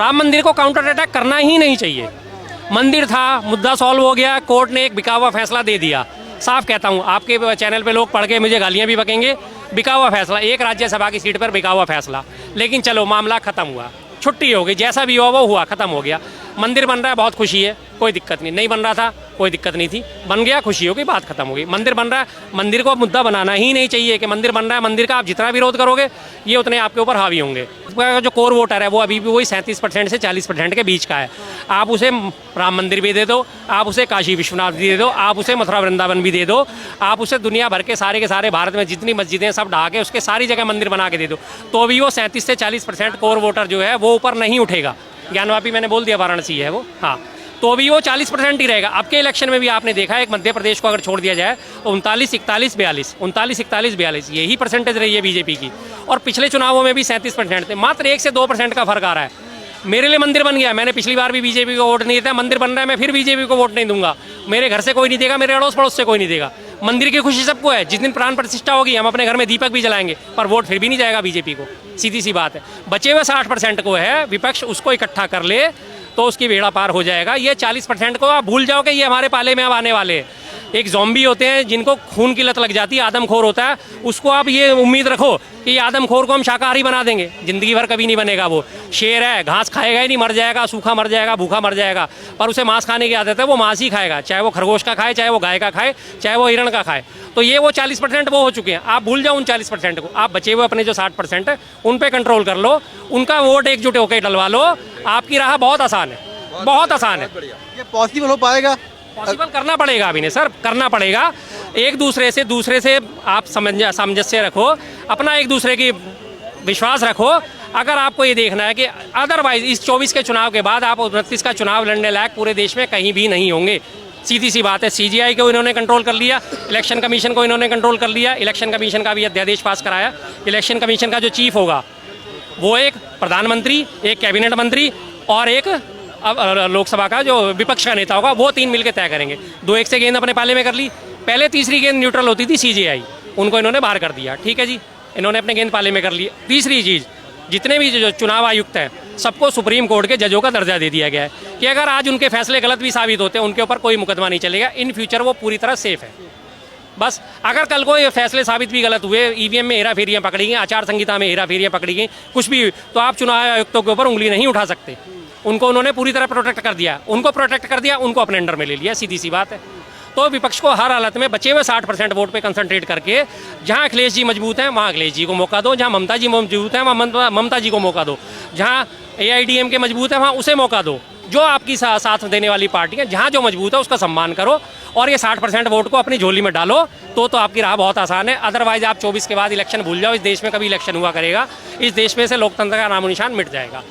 राम मंदिर को counter attack करना ही नहीं चाहिए। मंदिर था, मुद्दा सॉल्व हो गया, कोर्ट ने एक बिका हुआ फैसला दे दिया। साफ कहता हूँ, आपके चैनल पे लोग पढ़ के मुझे गालियाँ भी बकेंगे, बिका हुआ फैसला, एक राज्यसभा की सीट पर बिका हुआ फैसला, लेकिन चलो मामला ख़त्म हुआ, छुट्टी हो गई, जैसा भी हुआ वो हुआ, ख़त्म हो गया। मंदिर बन रहा है, बहुत खुशी है, कोई दिक्कत नहीं बन रहा था, कोई दिक्कत नहीं थी, बन गया, खुशी हो गई, बात खत्म हो गई। मंदिर बन रहा है, मंदिर को मुद्दा बनाना ही नहीं चाहिए कि मंदिर बन रहा है, मंदिर का आप जितना विरोध करोगे ये उतने आपके ऊपर हावी होंगे। जो कोर वोटर है वो अभी भी वही 37% से 40% के बीच का है। आप उसे राम मंदिर भी दे दो, आप उसे काशी विश्वनाथ भी दे दो, आप उसे मथुरा वृंदावन भी दे दो, आप उसे दुनिया भर के सारे भारत में जितनी मस्जिदें सब ढा के उसके सारी जगह मंदिर बना के दे दो, तो भी वो 37 से 40% कोर वोटर जो है वो ऊपर नहीं उठेगा। ज्ञानवापी मैंने बोल दिया, वाराणसी है वो, हाँ, तो भी वो 40% ही रहेगा। अब के इलेक्शन में भी आपने देखा है, एक मध्य प्रदेश को अगर छोड़ दिया जाए तो 39-41-42 यही परसेंटेज रही है बीजेपी की, और पिछले चुनावों में भी 37% थे। मात्र 1 से 2% का फर्क आ रहा है। मेरे लिए मंदिर बन गया, मैंने पिछली बार भी बीजेपी को वोट नहीं दिया, मंदिर बन रहा है, मैं फिर बीजेपी को वोट नहीं दूंगा। मेरे घर से कोई नहीं देगा, मेरे अड़ोस पड़ोस से कोई नहीं देगा। मंदिर की खुशी सबको है, जिस दिन प्राण प्रतिष्ठा होगी हम अपने घर में दीपक भी जलाएंगे, पर वोट फिर भी नहीं जाएगा बीजेपी को, सीधी सी बात है। बचे हुए 60% को है विपक्ष, उसको इकट्ठा कर ले तो उसकी बेड़ा पार हो जाएगा। ये 40% को आप भूल जाओ कि ये हमारे पाले में अब आने वाले हैं। एक ज़ॉम्बी होते हैं जिनको खून की लत लग जाती है, आदमखोर होता है, उसको आप ये उम्मीद रखो कि आदमखोर को हम शाकाहारी बना देंगे, ज़िंदगी भर कभी नहीं बनेगा। वो शेर है, घास खाएगा ही नहीं, मर जाएगा, सूखा मर जाएगा, भूखा मर जाएगा, पर उसे मांस खाने की आदत है, वो मांस ही खाएगा, चाहे वो खरगोश का खाए, चाहे वो गाय का खाए, चाहे वो हिरण का खाए। तो ये वो 40% वो हो चुके हैं, आप भूल जाओ उन 40% को। आप बचे हुए अपने जो 60% है उन पर कंट्रोल कर लो, उनका वोट एकजुट होकर डलवा लो, आपकी राह बहुत आसान है, बहुत आसान है। ये पॉसिबल हो पाएगा? पॉसिबल करना पड़ेगा अभी नहीं सर, करना पड़ेगा। एक दूसरे से आप सामंजस्य रखो, अपना एक दूसरे की विश्वास रखो। अगर आपको ये देखना है कि अदरवाइज इस 24 के चुनाव के बाद आप 29 का चुनाव लड़ने लायक पूरे देश में कहीं भी नहीं होंगे, सीधी सी बात है। CGI को इन्होंने कंट्रोल कर लिया, इलेक्शन कमीशन को इन्होंने कंट्रोल कर लिया, इलेक्शन कमीशन का भी अध्यादेश पास कराया। इलेक्शन कमीशन का जो चीफ होगा वो एक प्रधानमंत्री, एक कैबिनेट मंत्री और एक अब लोकसभा का जो विपक्ष का नेता होगा, वो 3 मिलकर तय करेंगे। 2-1 से गेंद अपने पाले में कर ली। पहले तीसरी गेंद न्यूट्रल होती थी CGI, उनको इन्होंने बाहर कर दिया, ठीक है जी, इन्होंने अपने गेंद पाले में कर ली। तीसरी चीज़, जितने भी जो चुनाव आयुक्त हैं सबको सुप्रीम कोर्ट के जजों का दर्जा दे दिया गया है कि अगर आज उनके फैसले गलत भी साबित होते हैं उनके ऊपर कोई मुकदमा नहीं चलेगा, इन फ्यूचर वो पूरी तरह सेफ है। बस अगर कल को ये फैसले साबित भी गलत हुए, EVM में हेरा फेरियाँ पकड़ी गई, आचार संहिता में हेरा फेरियाँ पकड़ी गई, कुछ भी, तो आप चुनाव आयुक्तों के ऊपर उंगली नहीं उठा सकते। उनको उन्होंने पूरी तरह प्रोटेक्ट कर दिया, उनको प्रोटेक्ट कर दिया, उनको अपने अंडर में ले लिया, सीधी सी बात है। तो विपक्ष को हर हालत में बचे हुए 60% वोट पे कंसंट्रेट करके, जहां अखिलेश जी मजबूत हैं वहां अखिलेश जी को मौका दो, जहां ममता जी मजबूत हैं वहां ममता जी को मौका दो, जहां AIDMK मजबूत है वहां उसे मौका दो। जो आपकी साथ देने वाली पार्टी है, जहां जो मजबूत है उसका सम्मान करो और ये 60% वोट को अपनी झोली में डालो, तो आपकी राह बहुत आसान है। अदरवाइज आप 24 के बाद इलेक्शन भूल जाओ, इस देश में कभी इलेक्शन हुआ करेगा, इस देश में से लोकतंत्र का नामो निशान मिट जाएगा।